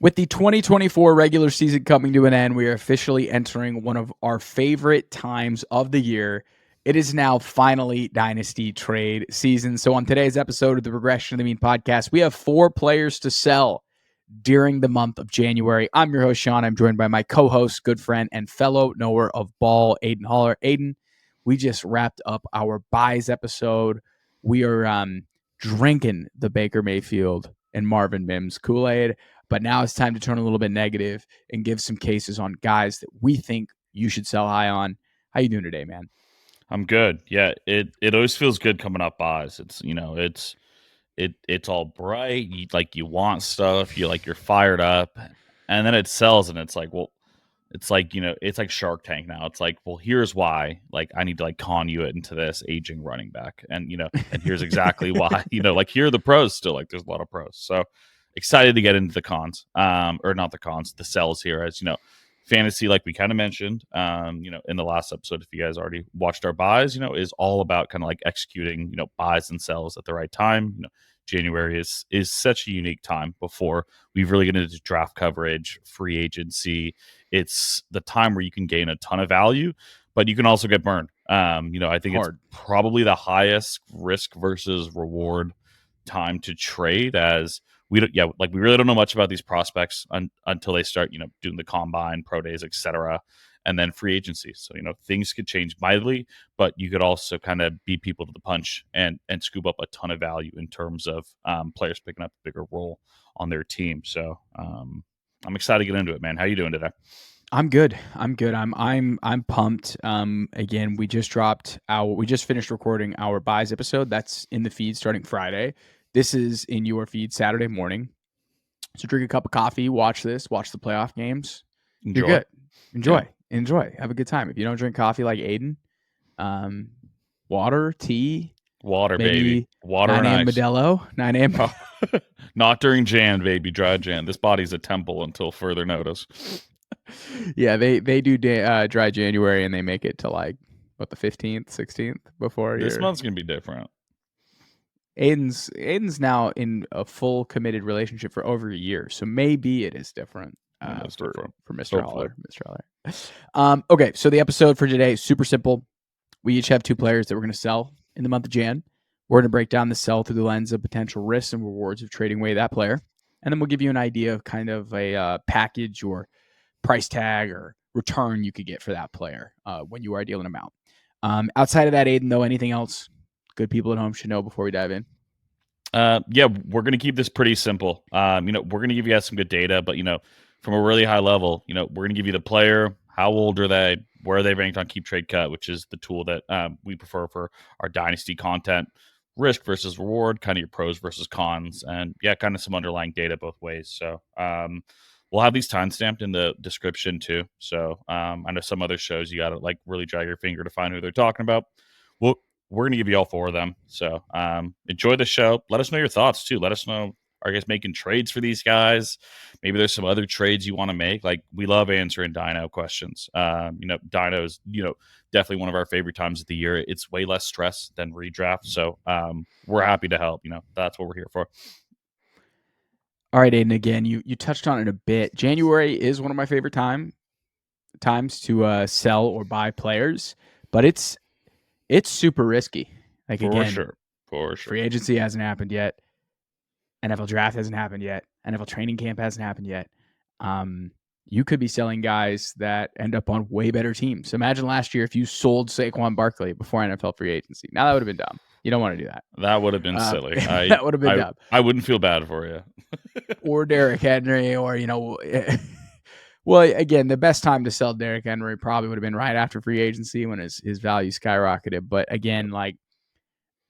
With the 2024 regular season coming to an end, we are officially entering one of our favorite times of the year. It is now finally Dynasty trade season. So on today's episode of the Regression of the Mean podcast, we have 4 players to sell during the month of January. I'm your host, Shaun. I'm joined by my co-host, good friend, and fellow knower of ball, Aidan Holler. Aidan, we just wrapped up our buys episode. We are drinking the Baker Mayfield and Marvin Mims Kool-Aid. But now it's time to turn a little bit negative and give some cases on guys that we think you should sell high on. How you doing today, man? I'm good. Yeah, it always feels good coming up buys. It's all bright. You want stuff. You're fired up, and then it sells, and it's like, well, it's like Shark Tank now. It's like, well, here's why. Like, I need to con you into this aging running back, and and here's exactly why. Here are the pros still. Like, there's a lot of pros. So excited to get into the cons, or not the cons, the sells here. As fantasy, like we kind of mentioned, in the last episode, if you guys already watched our buys, is all about kind of like executing, buys and sells at the right time. January is such a unique time before we really get into draft coverage, free agency. It's the time where you can gain a ton of value, but you can also get burned. I think it's probably the highest risk versus reward time to trade, as we really don't know much about these prospects until they start, doing the combine, pro days, etc., and then free agency. So things could change mildly, but you could also kind of beat people to the punch and scoop up a ton of value in terms of players picking up a bigger role on their team. So I'm excited to get into it, man. How you doing today? I'm good. I'm pumped. Again, we just finished recording our buys episode. That's in the feed starting Friday. This is in your feed Saturday morning. So drink a cup of coffee, watch the playoff games. Enjoy. You're good. Enjoy. Have a good time. If you don't drink coffee like Aidan, water, tea. Water, baby. Water 9 and a.m. ice. Modelo, 9 a.m. Oh, not during Jan, baby. Dry Jan. This body's a temple until further notice. Yeah, they do dry January, and they make it to the 15th, 16th before this month's gonna be different. Aidan's now in a full committed relationship for over a year, so maybe it is different for Mr. Holler. Okay, so the episode for today is super simple. We each have 2 players that we're going to sell in the month of Jan. We're going to break down the sell through the lens of potential risks and rewards of trading away that player, and then we'll give you an idea of kind of a package or price tag or return you could get for that player when you are dealing them out. Outside of that, Aidan, though, anything else good people at home should know before we dive in? Yeah, we're going to keep this pretty simple. We're going to give you guys some good data, but, from a really high level, we're going to give you the player, how old are they, where are they ranked on Keep Trade Cut, which is the tool that we prefer for our Dynasty content, risk versus reward, kind of your pros versus cons, and kind of some underlying data both ways. So we'll have these timestamped in the description too. So I know some other shows you got to really drag your finger to find who they're talking about. We're going to give you all 4 of them. So enjoy the show. Let us know your thoughts, too. Let us know, are you guys making trades for these guys? Maybe there's some other trades you want to make. We love answering Dyno questions. Dyno is, definitely one of our favorite times of the year. It's way less stress than redraft. So we're happy to help. That's what we're here for. All right, Aidan, again, you touched on it a bit. January is one of my favorite times to sell or buy players, but it's super risky. For sure. Free agency hasn't happened yet. NFL draft hasn't happened yet. NFL training camp hasn't happened yet. You could be selling guys that end up on way better teams. Imagine last year if you sold Saquon Barkley before NFL free agency. Now that would have been dumb. You don't want to do that. That would have been silly. That would have been dumb. I wouldn't feel bad for you. Or Derrick Henry, or well, again, the best time to sell Derrick Henry probably would have been right after free agency when his value skyrocketed. But again,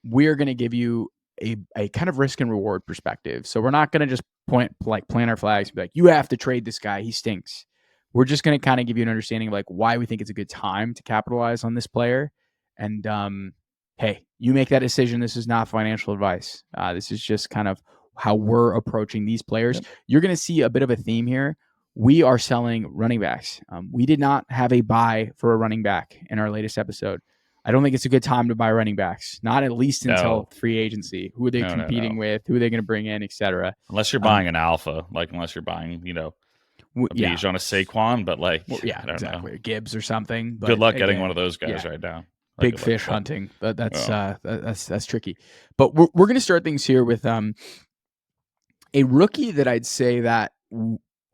we're going to give you a kind of risk and reward perspective. So we're not going to just plant our flags and be like, you have to trade this guy, he stinks. We're just going to kind of give you an understanding of why we think it's a good time to capitalize on this player. And hey, you make that decision. This is not financial advice. This is just kind of how we're approaching these players. Yep. You're going to see a bit of a theme here. We are selling running backs. We did not have a buy for a running back in our latest episode. I don't think it's a good time to buy running backs, not at least until No, free agency. Who are they competing no. with? Who are they going to bring in, etc. Unless you're buying an alpha, like unless you're buying, a Yeah. Bijan, a Saquon, but like, Well, yeah, I don't know. exactly. Gibbs or something. Good But luck getting one again, of those guys yeah, right now. Like, big good luck fish with that. hunting. That's Oh, that's tricky. But we're going to start things here with a rookie that I'd say that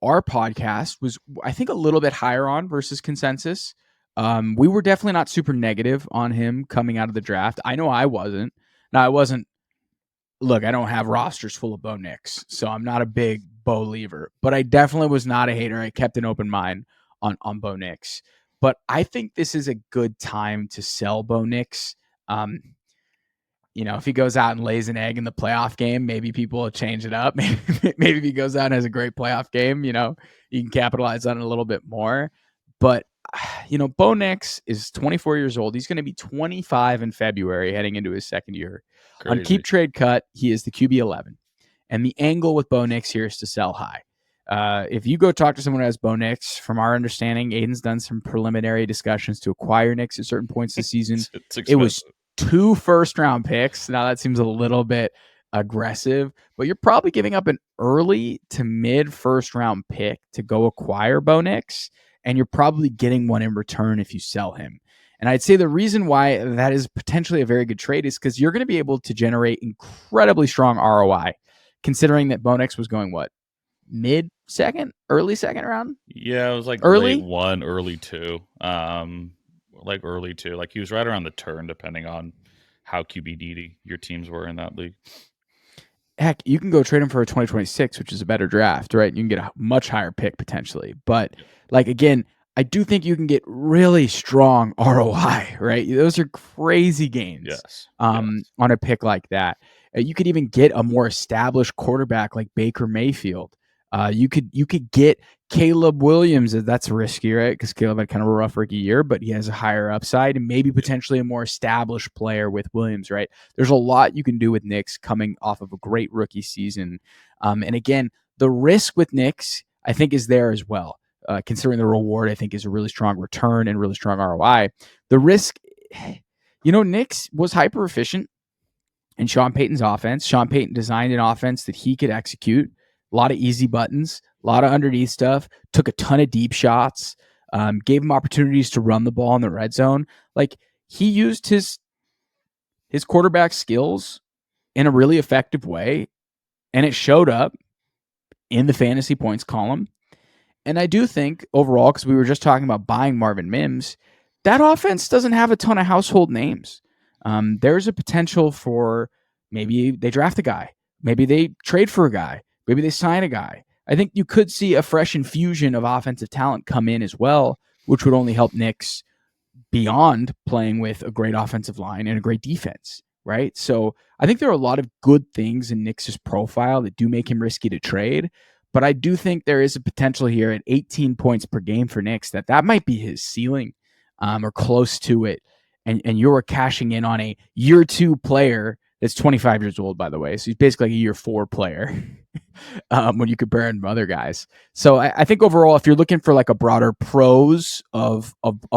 our podcast was, I think, a little bit higher on versus consensus. We were definitely not super negative on him coming out of the draft. I know I wasn't. Now, I wasn't. Look, I don't have rosters full of Bo Nix, so I'm not a big Bo lever, but I definitely was not a hater. I kept an open mind on Bo Nix. But I think this is a good time to sell Bo Nix. Um, if he goes out and lays an egg in the playoff game, maybe people will change it up. Maybe if he goes out and has a great playoff game, you can capitalize on it a little bit more. But, Bo Nix is 24 years old. He's going to be 25 in February heading into his second year. On Keep crazy. Trade Cut, he is the QB 11. And the angle with Bo Nix here is to sell high. If you go talk to someone who has Bo Nix, from our understanding, Aiden's done some preliminary discussions to acquire Nix at certain points this season. It's It was expensive. 2 first-round picks. Now, that seems a little bit aggressive, but you're probably giving up an early to mid first-round pick to go acquire Bo Nix, and you're probably getting one in return if you sell him. And I'd say the reason why that is potentially a very good trade is because you're going to be able to generate incredibly strong ROI, considering that Bo Nix was going, what, mid-second, early second round? Yeah, it was like Early? late 1, early 2. Like early 2. Like he was right around the turn, depending on how QB your teams were in that league. Heck, you can go trade him for a 2026, which is a better draft, right? You can get a much higher pick potentially. But again, I do think you can get really strong ROI, right? Those are crazy gains Yes. on a pick like that. You could even get a more established quarterback like Baker Mayfield. You could get Caleb Williams. That's risky, right? Because Caleb had kind of a rough rookie year, but he has a higher upside and maybe potentially a more established player with Williams, right? There's a lot you can do with Nix coming off of a great rookie season. And again, the risk with Nix, I think, is there as well. Considering the reward, I think, is a really strong return and really strong ROI. The risk, Nix was hyper efficient in Sean Payton's offense. Sean Payton designed an offense that he could execute. A lot of easy buttons, a lot of underneath stuff, took a ton of deep shots, gave him opportunities to run the ball in the red zone. Like, he used his quarterback skills in a really effective way, and it showed up in the fantasy points column. And I do think overall, because we were just talking about buying Marvin Mims, that offense doesn't have a ton of household names. There's a potential for maybe they draft a guy, maybe they trade for a guy, maybe they sign a guy. I think you could see a fresh infusion of offensive talent come in as well, which would only help Knicks beyond playing with a great offensive line and a great defense, right? So I think there are a lot of good things in Knicks' profile that do make him risky to trade. But I do think there is a potential here at 18 points per game for Knicks that might be his ceiling or close to it. And you're cashing in on a year 2 player that's 25 years old, by the way. So he's basically like a year 4 player when you compare him to other guys. So I think overall, if you're looking for like a broader pros of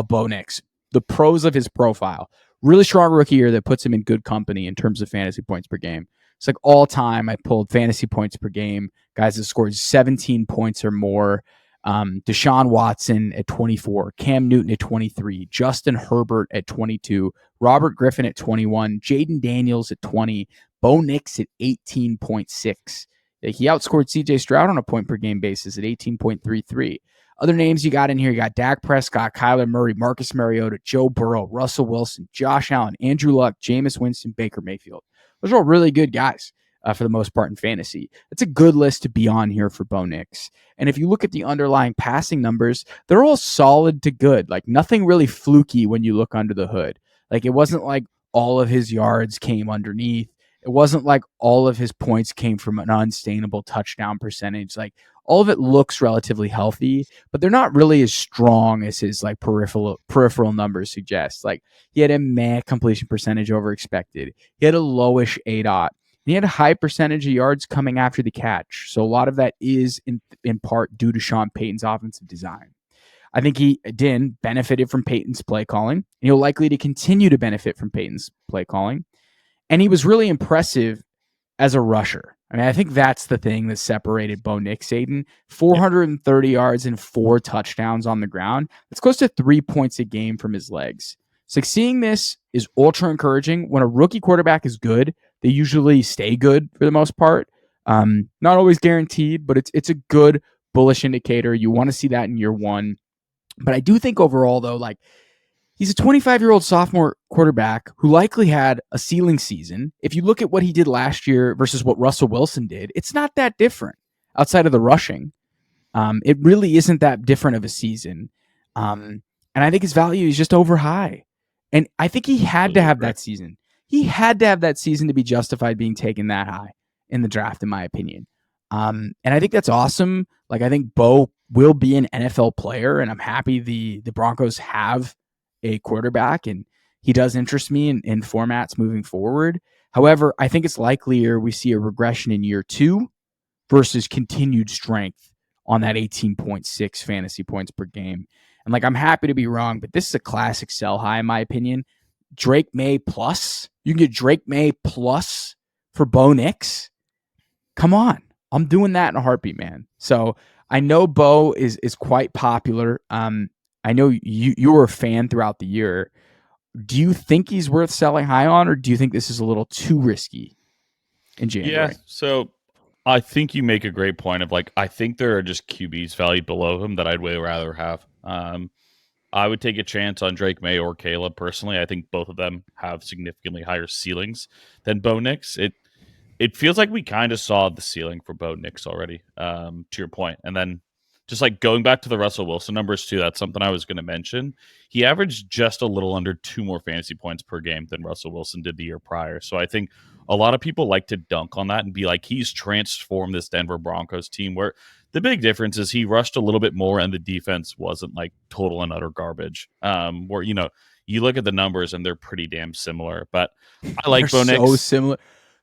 Bo Nix, the pros of his profile, really strong rookie year that puts him in good company in terms of fantasy points per game. It's like all time I pulled fantasy points per game, guys that scored 17 points or more. Deshaun Watson at 24, Cam Newton at 23, Justin Herbert at 22, Robert Griffin at 21, Jaden Daniels at 20, Bo Nix at 18.6. He outscored CJ Stroud on a point per game basis at 18.33. Other names you got in here, you got Dak Prescott, Kyler Murray, Marcus Mariota, Joe Burrow, Russell Wilson, Josh Allen, Andrew Luck, Jameis Winston, Baker Mayfield. Those are all really good guys for the most part in fantasy. It's a good list to be on here for Bo Nix. And if you look at the underlying passing numbers, they're all solid to good. Like, nothing really fluky when you look under the hood. Like, it wasn't like all of his yards came underneath. It wasn't like all of his points came from an unsustainable touchdown percentage. Like, all of it looks relatively healthy, but they're not really as strong as his like peripheral numbers suggest. Like, he had a meh completion percentage over expected. He had a lowish ADOT. He had a high percentage of yards coming after the catch. So a lot of that is in part due to Sean Payton's offensive design. I think he, again, benefited from Peyton's play calling. And he'll likely to continue to benefit from Peyton's play calling. And he was really impressive as a rusher. I mean, I think that's the thing that separated Bo Nix, Aidan. 430 yards and 4 touchdowns on the ground. That's close to 3 points a game from his legs. So seeing this is ultra encouraging. When a rookie quarterback is good, they usually stay good for the most part. Not always guaranteed, but it's a good bullish indicator. You want to see that in year one. But I do think overall, though, like, he's a 25-year-old sophomore quarterback who likely had a ceiling season. If you look at what he did last year versus what Russell Wilson did, it's not that different outside of the rushing. It really isn't that different of a season. And I think his value is just over high. And I think he had to have that season. He had to have that season to be justified being taken that high in the draft, in my opinion. And I think that's awesome. Like, I think Bo will be an NFL player, and I'm happy the Broncos have a quarterback, and he does interest me in formats moving forward. However, I think it's likelier we see a regression in year 2 versus continued strength on that 18.6 fantasy points per game. And like, I'm happy to be wrong, but this is a classic sell high, in my opinion. Drake May plus. You can get Drake May plus for Bo Nix. Come on. I'm doing that in a heartbeat, man. So I know Bo is quite popular. I know you were a fan throughout the year. Do you think he's worth selling high on, or do you think this is a little too risky in January? Yeah, so I think you make a great point of, like, I think there are just QBs valued below him that I'd way rather have. I would take a chance on Drake May or Caleb personally. I think both of them have significantly higher ceilings than Bo Nix. It feels like we kind of saw the ceiling for Bo Nix already, to your point. And then just like going back to the Russell Wilson numbers too, that's something I was going to mention. He averaged just a little under 2 more fantasy points per game than Russell Wilson did the year prior. So I think a lot of people like to dunk on that and be like, he's transformed this Denver Broncos team, where the big difference is he rushed a little bit more and the defense wasn't like total and utter garbage. Where, you look at the numbers and they're pretty damn similar, but I like Bo Nix. So similar.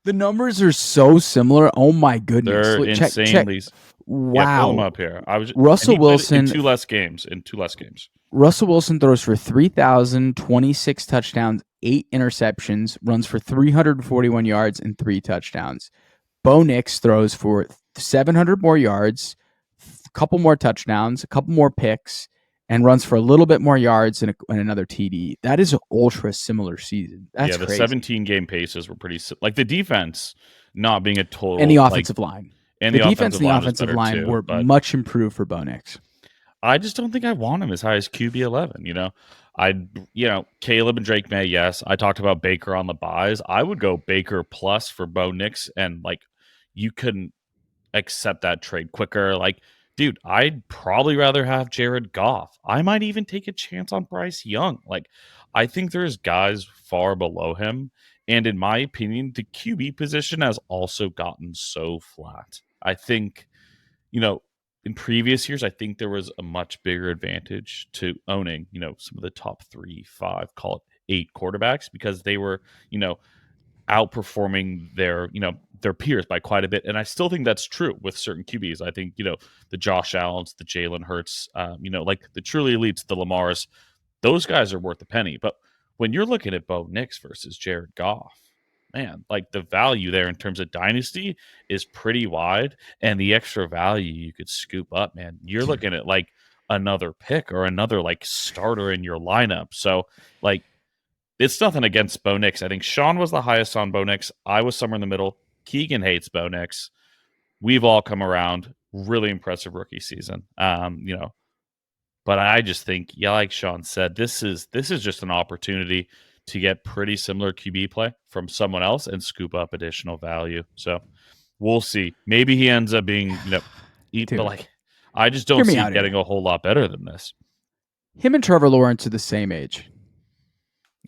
The numbers are so similar. Oh my goodness. They're insanely. Check. Wow. Yeah, pull them up here. Russell Wilson in two less games. Russell Wilson throws for 3,026 touchdowns, 8 interceptions, runs for 341 yards and 3 touchdowns. Bo Nix throws for 700 more yards, a couple more touchdowns, a couple more picks, and runs for a little bit more yards and another TD. That is an ultra similar season. That's the crazy. 17-game paces were pretty like the defense not being a total, and the offensive line. And the defense and the offensive line were much improved for Bo Nix. I just don't think I want him as high as QB 11. Caleb and Drake May. Yes, I talked about Baker on the buys. I would go Baker plus for Bo Nix, and like, you couldn't accept that trade quicker. Like, dude, I'd probably rather have Jared Goff. I might even take a chance on Bryce Young. Like, I think there's guys far below him. And in my opinion, the QB position has also gotten so flat. I think, in previous years, I think there was a much bigger advantage to owning, some of the top 3, 5, call it 8 quarterbacks, because they were, outperforming their peers by quite a bit. And I still think that's true with certain QBs. I think, the Josh Allens, the Jalen Hurts, like the truly elites, the Lamars, those guys are worth a penny. But when you're looking at Bo Nix versus Jared Goff, man, like, the value there in terms of dynasty is pretty wide, and the extra value you could scoop up, man, you're looking at like another pick or another like starter in your lineup. So like, it's nothing against Bo Nix. I think Shaun was the highest on Bo Nix. I was somewhere in the middle. Keegan hates Bo Nix. We've all come around. Really impressive rookie season. But I just think, like Shaun said, this is just an opportunity to get pretty similar QB play from someone else and scoop up additional value. So we'll see. Maybe he ends up being, but like, I just don't see him getting a whole lot better than this. Him and Trevor Lawrence are the same age.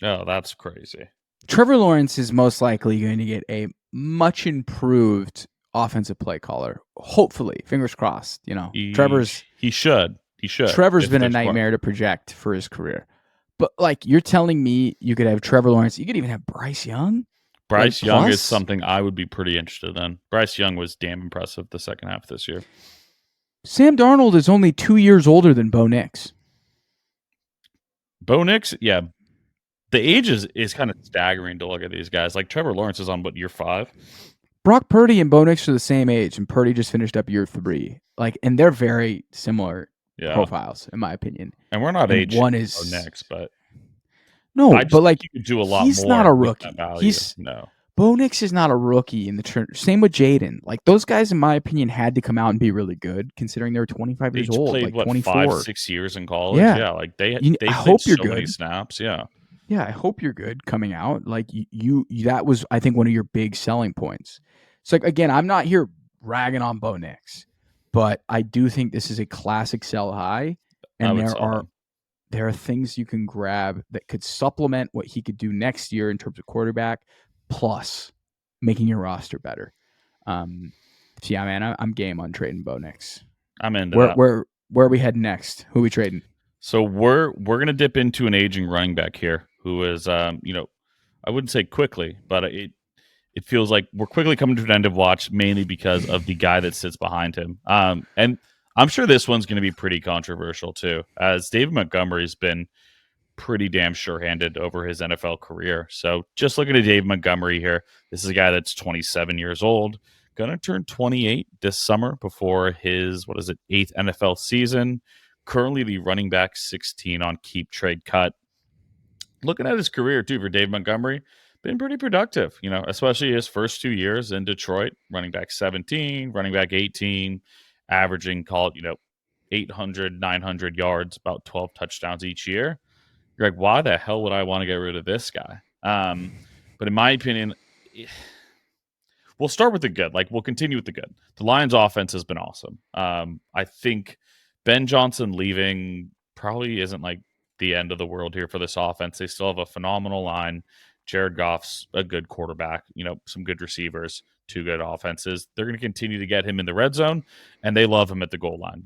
Oh, that's crazy. Trevor Lawrence is most likely going to get a much improved offensive play caller. Hopefully, fingers crossed. He should. Trevor's been a nightmare to project for his career. But like, you're telling me you could have Trevor Lawrence, you could even have Bryce Young? Bryce Young is something I would be pretty interested in. Bryce Young was damn impressive the second half of this year. Sam Darnold is only 2 years older than Bo Nix. Bo Nix, yeah. The age is kind of staggering to look at these guys. Like Trevor Lawrence is on what, year 5? Brock Purdy and Bo Nix are the same age, and Purdy just finished up year 3. And they're very similar Yeah. profiles, in my opinion. And we're not And age one Bo is Nix, but no, I but just think you could do a lot he's not more a with that rookie. value. No. Bo Nix is not a rookie in the same with Jaden. Like those guys, in my opinion, had to come out and be really good, considering they're 25 They years each old, played like what, 5, 24. 6 years in college. Yeah, Yeah, like they I played hope you're so many good. snaps. Yeah. Yeah, I hope you're good coming out. Like you that was, I think, one of your big selling points. So like, again, I'm not here ragging on Bo Nix, but I do think this is a classic sell high, I and would there sell are him. there are things you can grab that could supplement what he could do next year in terms of quarterback, plus making your roster better. So yeah, man, I'm game on trading Bo Nix. I'm into Where that. where where are we heading next? Who are we trading? So we're gonna dip into an aging running back here who is I wouldn't say quickly, but it feels like we're quickly coming to an end of watch, mainly because of the guy that sits behind him. And I'm sure this one's going to be pretty controversial too, as David Montgomery's been pretty damn sure-handed over his NFL career. So just looking at Dave Montgomery here, this is a guy that's 27 years old, going to turn 28 this summer before his, 8th NFL season. Currently the running back 16 on keep trade cut. Looking at his career too for Dave Montgomery, been pretty productive, especially his first 2 years in Detroit, running back 17, running back 18, averaging, call it, 800, 900 yards, about 12 touchdowns each year. You're like, why the hell would I want to get rid of this guy? But in my opinion, we'll start with the good. Like, we'll continue with the good. The Lions' offense has been awesome. I think Ben Johnson leaving probably isn't like the end of the world here for this offense. They still have a phenomenal line. Jared Goff's a good quarterback, some good receivers, 2 good offenses. They're going to continue to get him in the red zone, and they love him at the goal line.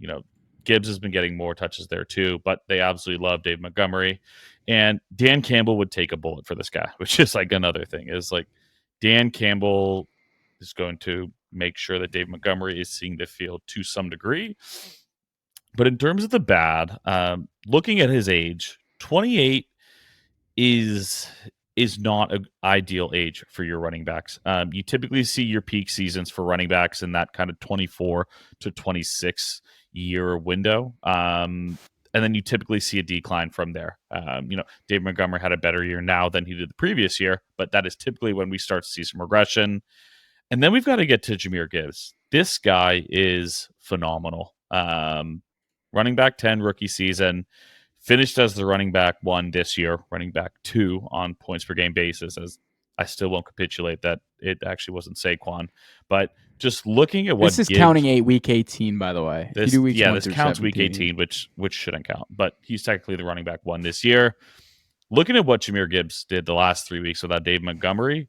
Gibbs has been getting more touches there too, but they absolutely love Dave Montgomery. And Dan Campbell would take a bullet for this guy, which is like another thing. Is like Dan Campbell is going to make sure that Dave Montgomery is seeing the field to some degree. But in terms of the bad, looking at his age, 28 is not an ideal age for your running backs. You typically see your peak seasons for running backs in that kind of 24 to 26 year window. And then you typically see a decline from there. Dave Montgomery had a better year now than he did the previous year, but that is typically when we start to see some regression. And then we've got to get to Jahmyr Gibbs. This guy is phenomenal. Running back 10 rookie season, finished as the running back 1 this year, running back 2 on points per game basis, as I still won't capitulate that it actually wasn't Saquon. But just looking at This what is Gibbs, counting week 18, by the way. If you this do weeks 1 this through counts week 17, 18, which shouldn't count, but he's technically the running back 1 this year. Looking at what Jahmyr Gibbs did the last 3 weeks without Dave Montgomery,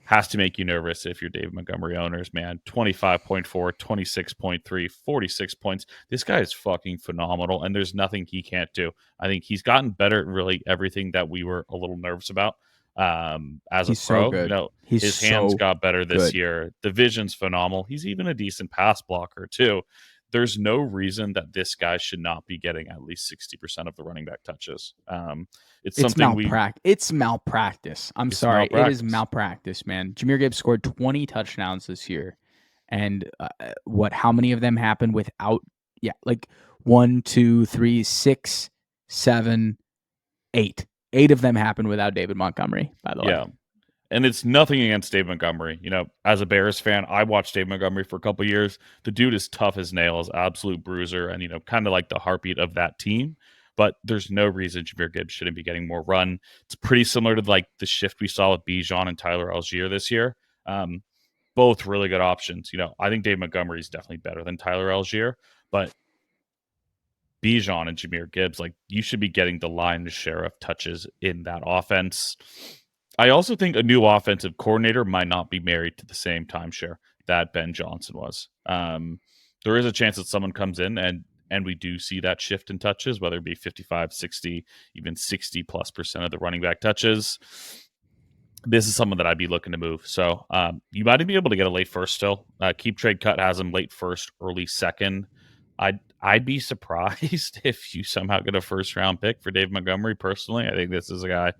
has to make you nervous if you're Dave Montgomery owners, man. 25.4, 26.3, 46 points. This guy is fucking phenomenal, and there's nothing he can't do. I think he's gotten better at really everything that we were a little nervous about as a he's so pro. good. He's His hands so got better this good. year. The vision's phenomenal. He's even a decent pass blocker, too. There's no reason that this guy should not be getting at least 60% of the running back touches. It's something It's malpractice. I'm sorry. It is malpractice, man. Jahmyr Gibbs scored 20 touchdowns this year. And how many of them happened without, like 1, 2, 3, 6, 7, 8. 8 of them happened without David Montgomery, by the way. And it's nothing against Dave Montgomery. As a Bears fan, I watched Dave Montgomery for a couple of years. The dude is tough as nails, absolute bruiser, and kind of like the heartbeat of that team. But there's no reason Jahmyr Gibbs shouldn't be getting more run. It's pretty similar to like the shift we saw with Bijan and Tyler Algier this year. Both really good options. I think Dave Montgomery is definitely better than Tyler Algier, but Bijan and Jahmyr Gibbs, like, you should be getting the lion's share of touches in that offense. I also think a new offensive coordinator might not be married to the same timeshare that Ben Johnson was. There is a chance that someone comes in and we do see that shift in touches, whether it be 55, 60, even 60+% of the running back touches. This is someone that I'd be looking to move. So you might be able to get a late first still. Keep Trade Cut has him late first, early second. I'd be surprised if you somehow get a first round pick for Dave Montgomery. Personally, I think this is a guy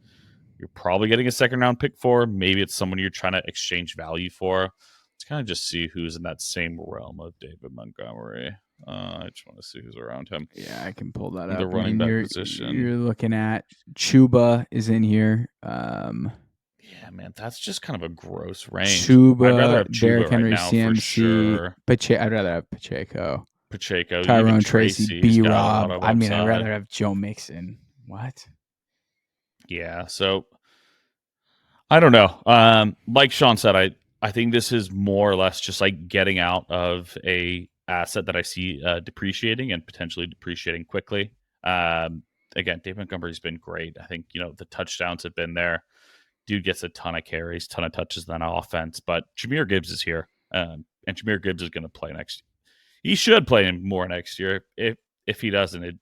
you're probably getting a second round pick for. Maybe it's someone you're trying to exchange value for. Let's kind of just see who's in that same realm of David Montgomery. I just want to see who's around him. Yeah, I can pull that The up. running back position. You're looking at Chuba is in here. Yeah, man, that's just kind of a gross range. Chuba, I'd rather have Chuba Derrick right Henry, now CMC, for sure. I'd rather have Pacheco. Pacheco, Tyrone even Tracy, Tracy's B got a Rob. lot of I mean, I'd upside. rather have Joe Mixon. What? Yeah, so I don't know. Like Shaun said, I think this is more or less just like getting out of a asset that I see depreciating and potentially depreciating quickly. Again, Dave Montgomery's been great. I think the touchdowns have been there. Dude gets a ton of carries, ton of touches on offense. But Jahmyr Gibbs is here, and Jahmyr Gibbs is going to play next. He should play more next year. If he doesn't, it'd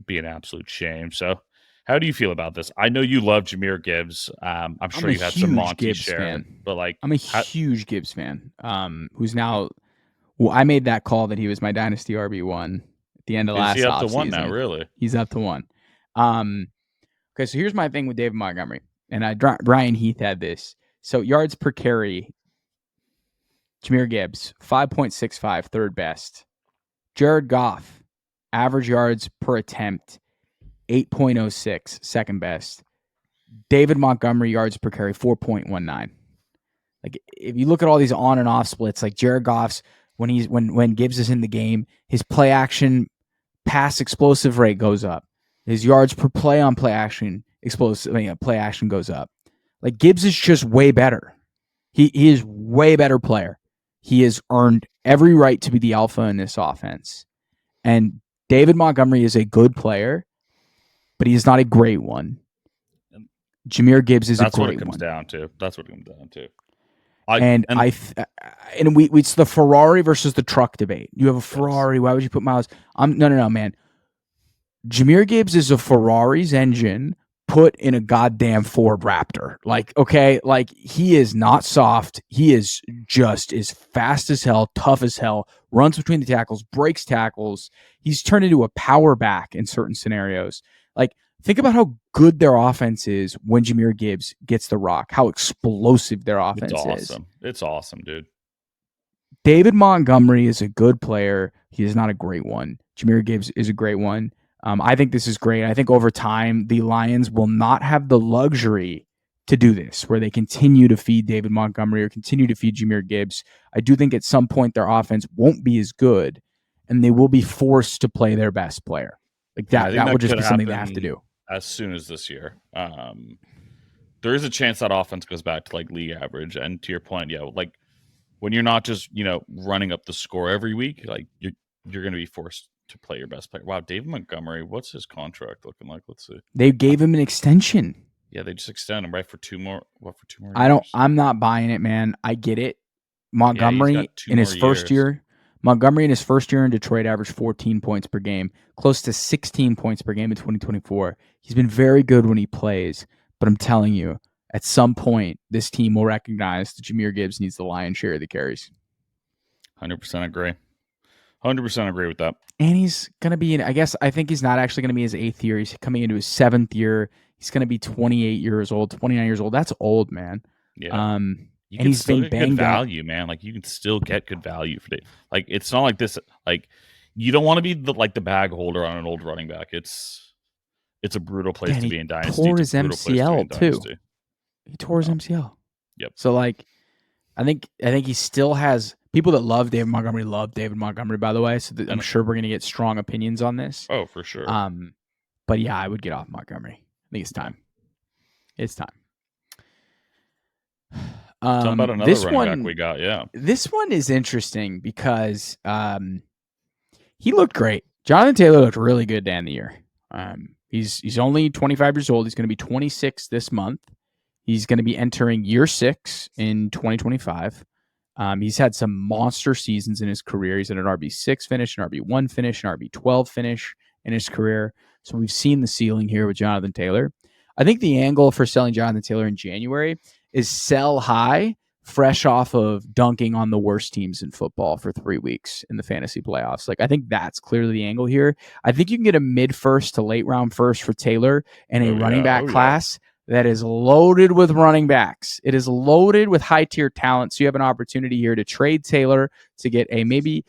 be an absolute shame. So, how do you feel about this? I know you love Jahmyr Gibbs. I'm sure you had some Monty Gibbs share, fan. but like I'm a huge Gibbs fan. Who's now? Well, I made that call that he was my Dynasty RB1 at the end of last is he up to offseason. one now? Really? He's up to one. Okay, so here's my thing with David Montgomery, and Brian Heath had this. So yards per carry, Jahmyr Gibbs 5.65, third best. Jared Goff, average yards per attempt 8.06, second best. David Montgomery yards per carry 4.19. Like if you look at all these on and off splits, like Jared Goff's when Gibbs is in the game, his play action pass explosive rate goes up. His yards per play on play action play action goes up. Like Gibbs is just way better. He is way better player. He has earned every right to be the alpha in this offense. And David Montgomery is a good player, but he is not a great one. Jahmyr Gibbs is a great one. That's what it comes down to. That's what it comes down to. It's the Ferrari versus the truck debate. You have a Ferrari. Yes. Why would you put miles? No, man. Jahmyr Gibbs is a Ferrari's engine put in a goddamn Ford Raptor. Like he is not soft. He is just as fast as hell, tough as hell, runs between the tackles, breaks tackles. He's turned into a power back in certain scenarios. Like, think about how good their offense is when Jahmyr Gibbs gets the rock, how explosive their offense is. It's awesome, dude. David Montgomery is a good player. He is not a great one. Jahmyr Gibbs is a great one. I think this is great. I think over time, the Lions will not have the luxury to do this, where they continue to feed David Montgomery or continue to feed Jahmyr Gibbs. I do think at some point their offense won't be as good, and they will be forced to play their best player. Like that will just be something they have to do. As soon as this year. There is a chance that offense goes back to like league average. And to your point, like when you're not just, running up the score every week, like you're going to be forced to play your best player. Wow, David Montgomery, what's his contract looking like? Let's see. They gave him an extension. Yeah, they just extended him for two more. What, for 2 more years? I'm not buying it, man. I get it. Montgomery in his first year in Detroit averaged 14 points per game, close to 16 points per game in 2024. He's been very good when he plays, but I'm telling you, at some point, this team will recognize that Jahmyr Gibbs needs the lion's share of the carries. 100% agree. 100% agree with that. And he's going to be I think he's not actually going to be his 8th year. He's coming into his 7th year. He's going to be 29 years old. That's old, man. Yeah. You and he's been banged good value, man. Like you can still get good value for it. Like it's not like this. Like you don't want to be the bag holder on an old running back. It's a brutal place to be in Dynasty. Tore his MCL too. He tore his MCL. Yep. So like, I think he still has people that love David Montgomery. Love David Montgomery, by the way. So I'm sure we're gonna get strong opinions on this. Oh, for sure. But yeah, I would get off Montgomery. I think it's time. It's time. Tell about another running back we got. Yeah, this one is interesting because he looked great. Jonathan Taylor looked really good to end the year. He's only 25 years old. He's going to be 26 this month. He's going to be entering year 6 in 2025. He's had some monster seasons in his career. He's had an RB6 finish, an RB1 finish, an RB12 finish in his career. So we've seen the ceiling here with Jonathan Taylor. I think the angle for selling Jonathan Taylor in January is sell high fresh off of dunking on the worst teams in football for 3 weeks in the fantasy playoffs. Like, I think that's clearly the angle here. I think you can get a mid first to late round first for Taylor and a running back class that is loaded with running backs. It is loaded with high tier talent. So you have an opportunity here to trade Taylor to get a maybe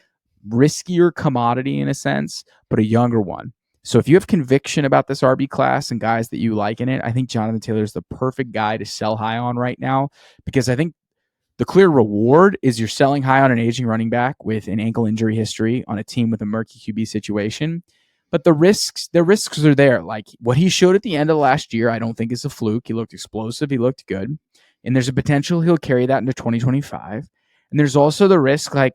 riskier commodity in a sense, but a younger one. So if you have conviction about this RB class and guys that you like in it, I think Jonathan Taylor is the perfect guy to sell high on right now, because I think the clear reward is you're selling high on an aging running back with an ankle injury history on a team with a murky QB situation. But the risks are there. Like what he showed at the end of last year, I don't think is a fluke. He looked explosive. He looked good. And there's a potential he'll carry that into 2025. And there's also the risk, like,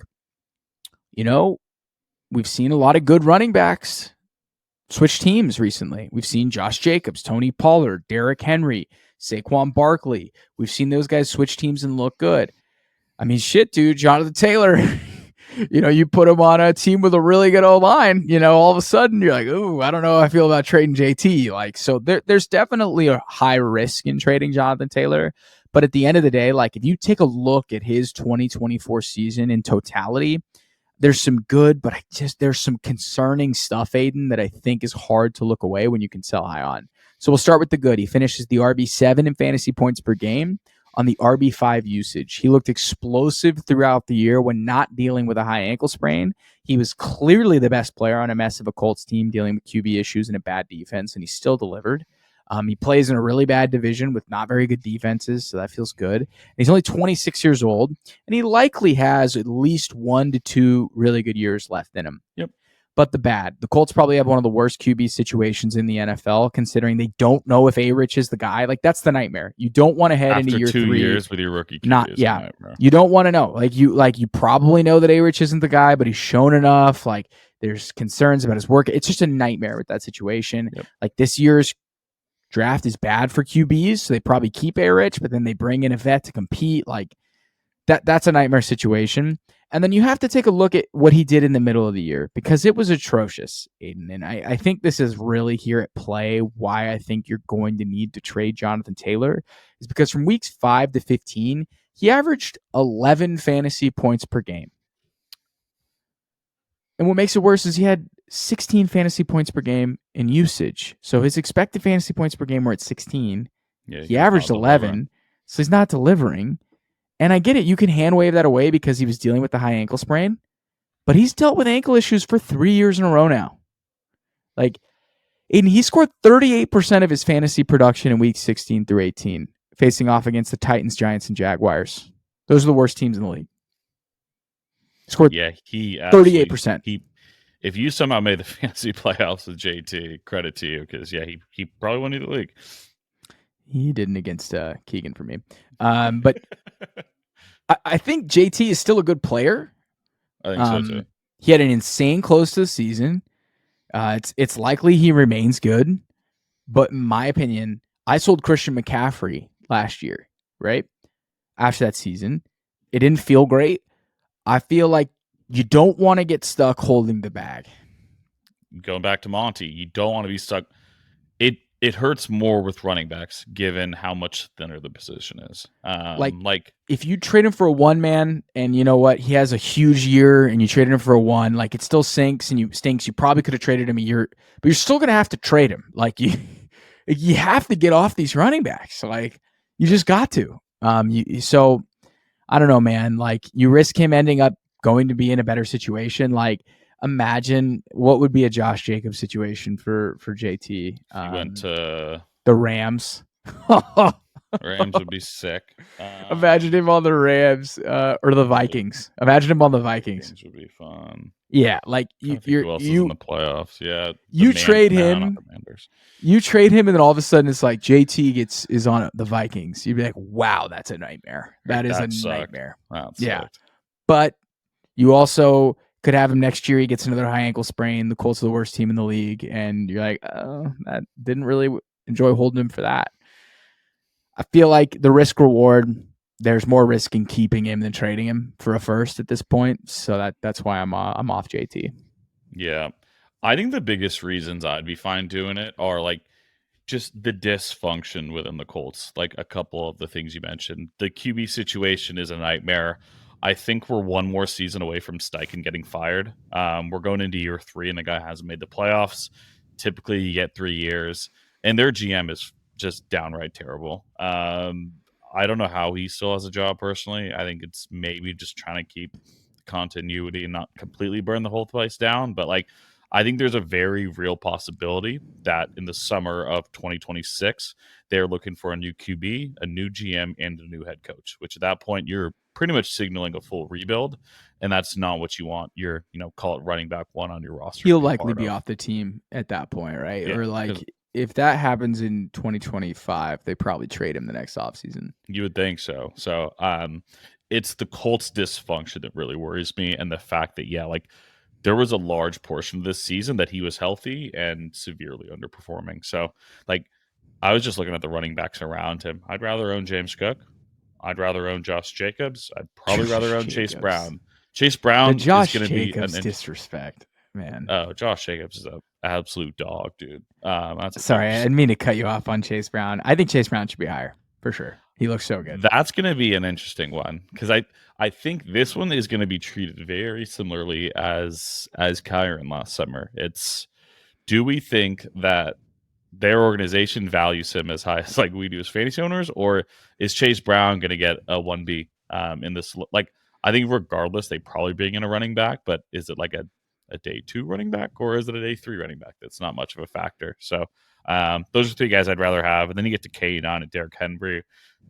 we've seen a lot of good running backs switch teams recently. We've seen Josh Jacobs, Tony Pollard, Derrick Henry, Saquon Barkley. We've seen those guys switch teams and look good. I mean, shit, dude, Jonathan Taylor, you put him on a team with a really good O-line, all of a sudden you're like, ooh, I don't know how I feel about trading JT. Like, so there's definitely a high risk in trading Jonathan Taylor. But at the end of the day, like if you take a look at his 2024 season in totality, there's some good, but there's some concerning stuff, Aiden, that I think is hard to look away when you can sell high on. So we'll start with the good. He finishes the RB7 in fantasy points per game on the RB5 usage. He looked explosive throughout the year when not dealing with a high ankle sprain. He was clearly the best player on a mess of a Colts team dealing with QB issues and a bad defense, and he still delivered. He plays in a really bad division with not very good defenses, so that feels good. And he's only 26 years old, and he likely has at least 1 to 2 really good years left in him. Yep. But the bad. The Colts probably have one of the worst QB situations in the NFL, considering they don't know if A-Rich is the guy. Like, that's the nightmare. You don't want to head into year 3. After 2 years with your rookie QB. You don't want to know. Like you probably know that A-Rich isn't the guy, but he's shown enough. Like, there's concerns about his work. It's just a nightmare with that situation. Yep. Like, this year's draft is bad for QBs, so they probably keep A-Rich, but then they bring in a vet to compete. Like, that's a nightmare situation. And then you have to take a look at what he did in the middle of the year, because it was atrocious, Aiden. And I think this is really here at play why I think you're going to need to trade Jonathan Taylor, is because from weeks 5 to 15, he averaged 11 fantasy points per game. And what makes it worse is he had 16 fantasy points per game in usage. So his expected fantasy points per game were at 16. Yeah, he averaged 11. So he's not delivering. And I get it. You can hand wave that away because he was dealing with the high ankle sprain. But he's dealt with ankle issues for 3 years in a row now. Like, and he scored 38% of his fantasy production in weeks 16 through 18, facing off against the Titans, Giants, and Jaguars. Those are the worst teams in the league. Scored he 38%. If you somehow made the fantasy playoffs with JT, credit to you, because he probably won the league. He didn't against Keegan for me. But I think JT is still a good player. I think so too. He had an insane close to the season. It's likely he remains good. But in my opinion, I sold Christian McCaffrey last year, right? After that season. It didn't feel great. I feel like you don't want to get stuck holding the bag. Going back to Monty, you don't want to be stuck. It hurts more with running backs, given how much thinner the position is. Like if you trade him for a one man, and you know what, he has a huge year, and you traded him for a one, like it still stinks. You probably could have traded him a year, but you're still gonna have to trade him. Like you have to get off these running backs. Like you just got to. So I don't know, man. Like you risk him ending up going to be in a better situation. Like imagine what would be a Josh Jacobs situation for JT. He went to the Rams. Rams would be sick. Imagine him on the Rams or the Vikings. Imagine him on the Vikings. Would be fun. Yeah, like who else is in the playoffs? Yeah, you trade him. You trade him, and then all of a sudden it's like JT is on the Vikings. You'd be like, wow, that's a nightmare. That is a nightmare. Yeah, but you also could have him next year. He gets another high ankle sprain. The Colts are the worst team in the league, and you're like, oh, that didn't really enjoy holding him for that. I feel like the risk reward, there's more risk in keeping him than trading him for a first at this point. So that's why I'm off JT. Yeah, I think the biggest reasons I'd be fine doing it are like just the dysfunction within the Colts, like a couple of the things you mentioned. The QB situation is a nightmare. I think we're one more season away from Steichen getting fired. We're going into year 3, and the guy hasn't made the playoffs. Typically, you get 3 years, and their GM is just downright terrible. I don't know how he still has a job personally. I think it's maybe just trying to keep continuity and not completely burn the whole place down. But like, I think there's a very real possibility that in the summer of 2026, they're looking for a new QB, a new GM, and a new head coach, which at that point, you're pretty much signaling a full rebuild. And that's not what you want your, call it running back one on your roster to He'll be a likely part be of. off the team at that point, right? Yeah. Or like if that happens in 2025, they probably trade him the next offseason. You would think so. So, it's the Colts dysfunction that really worries me. And the fact that, yeah, like there was a large portion of this season that he was healthy and severely underperforming. So, like, I was just looking at the running backs around him. I'd rather own James Cook. I'd rather own Josh Jacobs. I'd probably rather Josh own Chase Jacobs. Brown. Chase The Brown is Josh going to be Jacobs disrespect, man. oh, Josh Jacobs is an absolute dog, dude. That's a Sorry, I beast. didn't mean to cut you off on Chase Brown. I think Chase Brown should be higher for sure. He looks so good. That's going to be an interesting one because I think this one is going to be treated very similarly as Kyron last summer. It's, do we think that their organization values him as high as like we do as fantasy owners, or is Chase Brown going to get a 1B in this? Like, I think regardless, they probably bring in a running back, but is it like a day 2 running back, or is it a day 3 running back? That's not much of a factor. So those are 3 guys I'd rather have. And then you get to Kane on and Derrick Henry.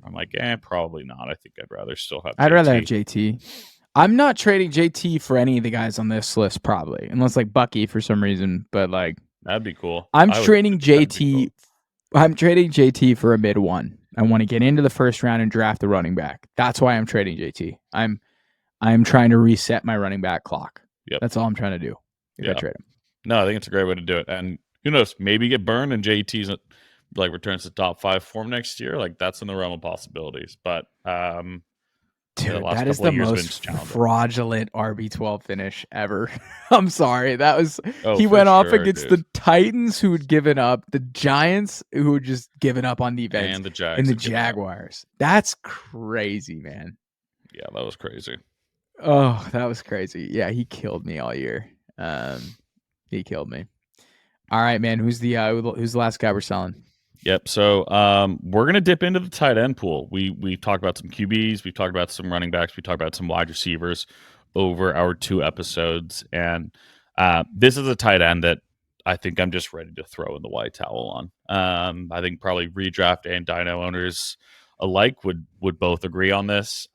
I'm like, probably not. I think I'd rather still have I'd JT. rather have JT. I'm not trading JT for any of the guys on this list, probably, unless like Bucky for some reason. But like, That'd be cool. I'm That'd trading be cool. JT. I'm trading JT for a mid 1. I want to get into the first round and draft the running back. That's why I'm trading JT. I'm trying to reset my running back clock. Yep. That's all I'm trying to do. If I trade him. No, I think it's a great way to do it. And who knows? Maybe get burned and JT's like returns to top 5 form next year. Like that's in the realm of possibilities. But dude, that is the most fraudulent RB12 finish ever. I'm sorry. That was he went off against the Titans who had given up, the Giants who had just given up on defense, and the Jags and the Jaguars. That's crazy, man. Yeah, that was crazy. Oh, that was crazy. Yeah, he killed me all year. He killed me. All right, man. Who's the last guy we're selling? Yep. So we're gonna dip into the tight end pool. We've talked about some QBs, we've talked about some running backs, we talked about some wide receivers over our 2 episodes, and this is a tight end that I think I'm just ready to throw in the white towel on. I think probably redraft and dyno owners alike would both agree on this.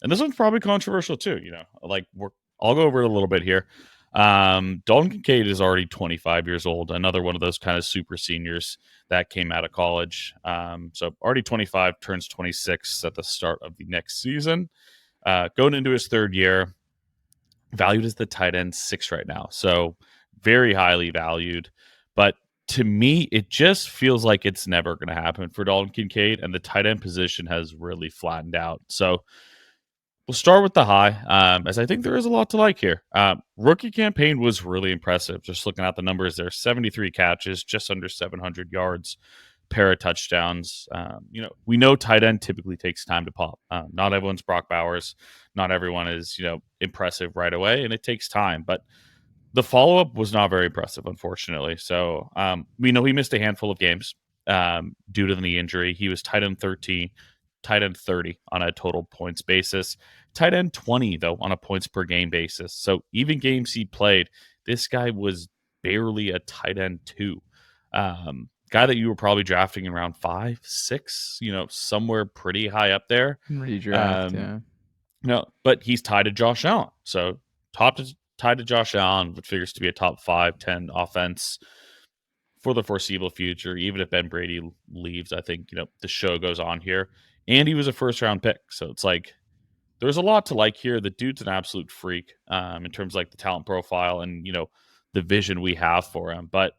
And this one's probably controversial too. Like I'll go over it a little bit here. Dalton Kincaid is already 25 years old. Another one of those kind of super seniors that came out of college. So already 25, turns 26 at the start of the next season. Going into his 3rd year, valued as the tight end 6 right now. So very highly valued. But to me, it just feels like it's never going to happen for Dalton Kincaid, and the tight end position has really flattened out. So we'll start with the high, as I think there is a lot to like here. Rookie campaign was really impressive. Just looking at the numbers there, 73 catches, just under 700 yards, pair of touchdowns. We know tight end typically takes time to pop. Not everyone's Brock Bowers. Not everyone is, impressive right away, and it takes time. But the follow-up was not very impressive, unfortunately. So we know he missed a handful of games due to the knee injury. He was tight end 13, tight end 30 on a total points basis, tight end 20 though on a points per game basis. So even games he played, this guy was barely a tight end 2. Guy that you were probably drafting in round 5, 6, somewhere pretty high up there. Redraft, yeah. No, but he's tied to Josh Allen. So tied to Josh Allen, what figures to be a top 5, 10 offense for the foreseeable future. Even if Ben Brady leaves, I think, the show goes on here. And he was a 1st-round pick. So it's like there's a lot to like here. The dude's an absolute freak in terms of like the talent profile and, the vision we have for him. But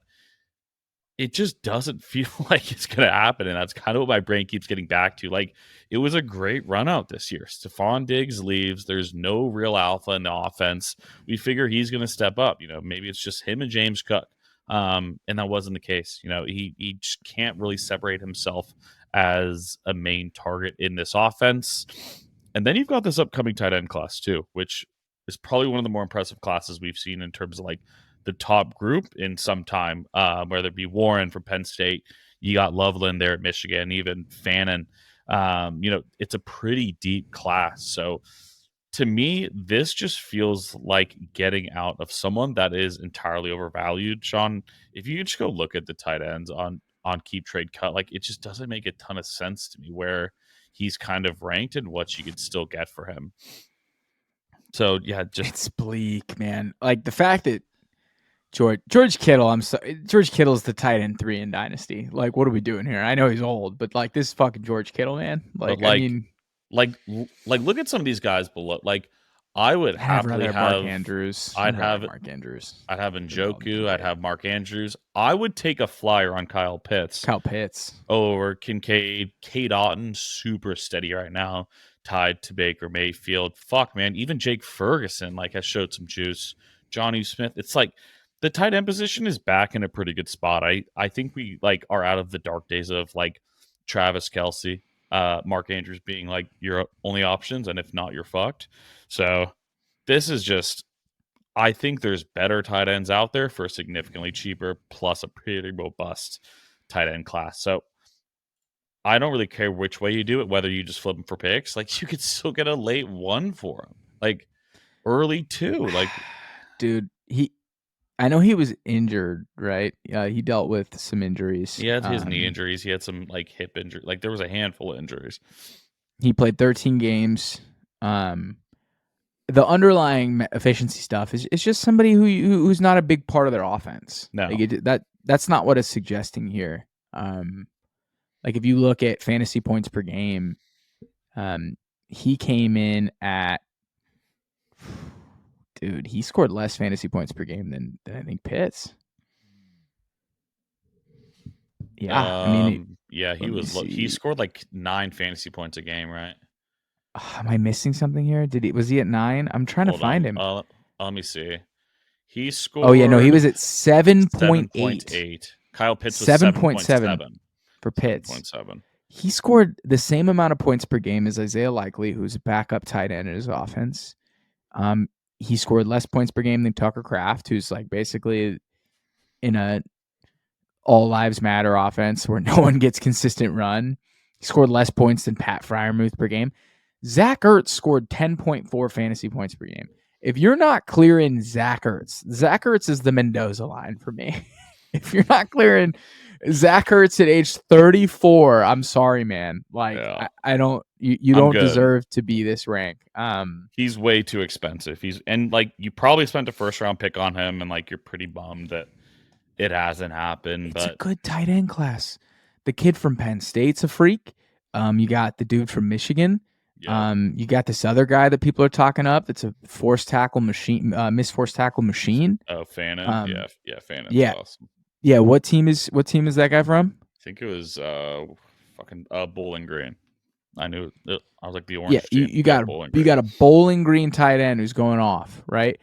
it just doesn't feel like it's going to happen. And that's kind of what my brain keeps getting back to. Like, it was a great run out this year. Stephon Diggs leaves. There's no real alpha in the offense. We figure he's going to step up. Maybe it's just him and James Cook. And that wasn't the case. He just can't really separate himself as a main target in this offense. And then you've got this upcoming tight end class too, which is probably one of the more impressive classes we've seen in terms of like the top group in some time. Whether it be Warren from Penn State, you got Loveland there at Michigan, even Fannin. It's a pretty deep class. So to me, this just feels like getting out of someone that is entirely overvalued. Shaun, if you just go look at the tight ends on Keep Trade Cut, like it just doesn't make a ton of sense to me where he's kind of ranked and what you could still get for him. So yeah, it's bleak, man. Like the fact that George Kittle, George Kittle's the tight end 3 in Dynasty. Like, what are we doing here? I know he's old, but like this fucking George Kittle, man. Like, I mean, like look at some of these guys below. Like, I would happily have Mark Andrews. I'd have Mark Andrews. I'd have Njoku. I'd have Mark Andrews. I would take a flyer on Kyle Pitts over Kincaid. Cade Otton, super steady right now, tied to Baker Mayfield. Fuck, man. Even Jake Ferguson like has showed some juice. Johnny Smith. It's like the tight end position is back in a pretty good spot. I think we like are out of the dark days of like Travis Kelce, Mark Andrews being like your only options, and if not, you're fucked. So this is just, I think there's better tight ends out there for significantly cheaper, plus a pretty robust tight end class. So I don't really care which way you do it, whether you just flip them for picks. Like you could still get a late 1 for him, like early 2. Like, dude, I know he was injured, right? He dealt with some injuries. He had his knee injuries. He had some like hip injury. Like there was a handful of injuries. He played 13 games. The underlying efficiency stuff is just somebody who's not a big part of their offense. No, like that's not what it's suggesting here. Like if you look at fantasy points per game, he came in at, dude, he scored less fantasy points per game than I think Pitts. Yeah, he scored like 9 fantasy points a game, right? Am I missing something here? Was he at 9? I'm trying to find him. Let me see. He scored. Oh yeah, no, he was at 7.8. Kyle Pitts was 7.7 for Pitts. 7.7. He scored the same amount of points per game as Isaiah Likely, who's a backup tight end in his offense. He scored less points per game than Tucker Kraft, who's like basically in a all lives matter offense where no one gets consistent run. He scored less points than Pat Freiermuth per game. Zach Ertz scored 10.4 fantasy points per game. If you're not clearing Zach Ertz is the Mendoza line for me. If you're not clearing Zach Ertz at age 34, I'm sorry, man. Like, yeah. I don't, you don't deserve to be this rank. He's way too expensive. And like, you probably spent a first round pick on him, and like, you're pretty bummed that it hasn't happened. It's a good tight end class. The kid from Penn State's a freak. You got the dude from Michigan. Yeah. You got this other guy that people are talking up. That's a forced tackle machine, missed forced tackle machine. Oh, Fannin. Fannon's awesome. Yeah. What team is that guy from? I think it was Bowling Green. I knew it. I was like the orange. Yeah, you got a Bowling Green tight end who's going off, right?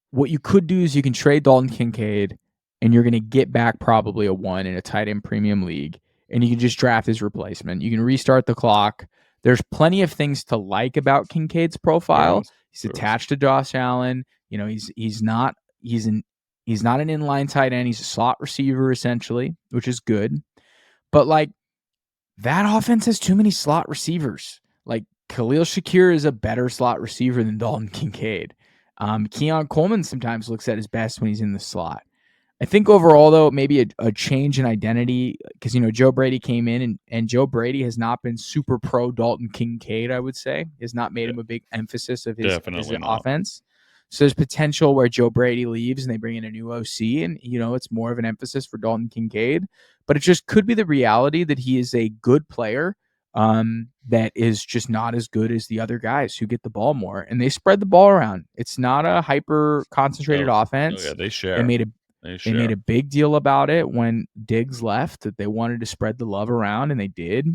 What you could do is you can trade Dalton Kincaid, and you're going to get back probably a 1 in a tight end premium league, and you can just draft his replacement. You can restart the clock. There's plenty of things to like about Kincaid's profile. He's attached to Josh Allen. You know, he's not an inline tight end. He's a slot receiver essentially, which is good. But like that offense has too many slot receivers. Like Khalil Shakir is a better slot receiver than Dalton Kincaid. Keon Coleman sometimes looks at his best when he's in the slot. I think overall, though, maybe a change in identity because, Joe Brady came in and Joe Brady has not been super pro Dalton Kincaid, I would say. Has not made him a big emphasis of his offense. So there's potential where Joe Brady leaves and they bring in a new OC and, it's more of an emphasis for Dalton Kincaid. But it just could be the reality that he is a good player that is just not as good as the other guys who get the ball more. And they spread the ball around. It's not a hyper-concentrated offense. Oh, yeah, they share. They made a big deal about it when Diggs left, that they wanted to spread the love around, and they did.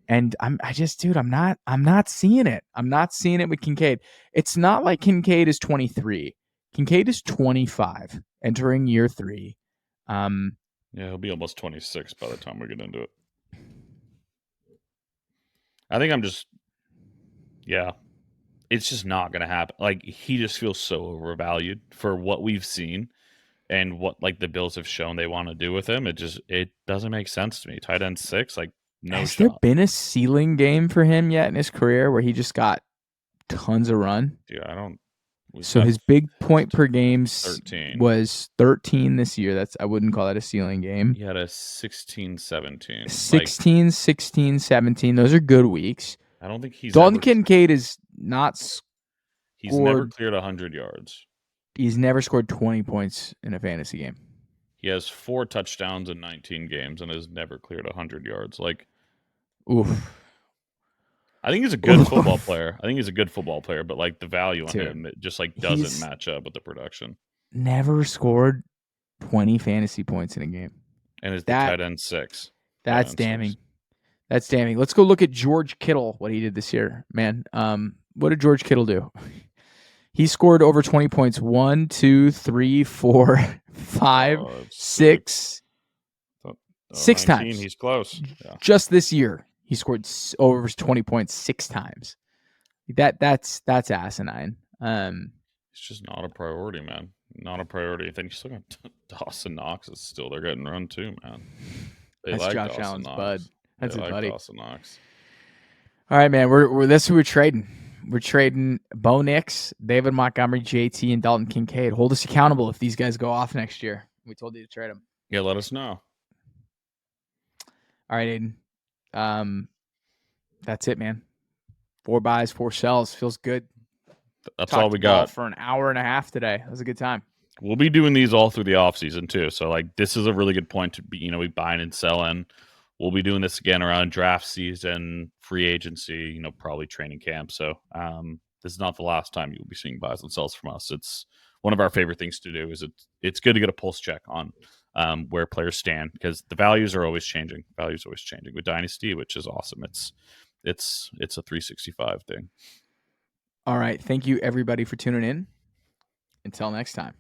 And I'm not seeing it. I'm not seeing it with Kincaid. It's not like Kincaid is 23. Kincaid is 25, entering year 3. Yeah, he'll be almost 26 by the time we get into it. I think it's just not going to happen. Like, he just feels so overvalued for what we've seen and what like the Bills have shown they want to do with him. It doesn't make sense to me. Tight end 6, like no Has there shot. been a ceiling game for him yet in his career where he just got tons of run? Dude, So his big point per game 13. was 13 this year. I wouldn't call that a ceiling game. He had a 16, 17. 16, 16, 17. Those are good weeks. I don't think Dalton Kincaid is not he's never cleared 100 yards. He's never scored 20 points in a fantasy game. He has 4 touchdowns in 19 games and has never cleared 100 yards. Like, oof. I think he's a good football player. But like the value on him, it just like doesn't match up with the production. Never scored 20 fantasy points in a game. And is the tight end 6. That's damning. That's damning. Let's go look at George Kittle, what he did this year, man. What did George Kittle do? He scored over 20 points 1, 2, 3, 4, 5, 6. 6 times. He's close. Yeah. Just this year, he scored over 20 points 6 times. That's asinine. It's just not a priority, man. Not a priority. I think you still got Dawson Knox is still they're getting run too, man. That's like Josh Allen's bud. That's his buddy. Dawson Knox. All right, man. This is who we're trading. We're trading Bo Nix, David Montgomery, JT, and Dalton Kincaid. Hold us accountable if these guys go off next year. We told you to trade them. Yeah, let us know. All right, Aidan. That's it, man. 4 buys, 4 sells. Feels good. That's all we got for an hour and a half today. That was a good time. We'll be doing these all through the offseason too. So like this is a really good point to be, we buying and selling. We'll be doing this again around draft season, free agency, probably training camp. So this is not the last time you'll be seeing buys and sells from us. It's one of our favorite things to do. It's good to get a pulse check on where players stand because the values are always changing. With Dynasty, which is awesome. It's a 365 thing. All right. Thank you, everybody, for tuning in. Until next time.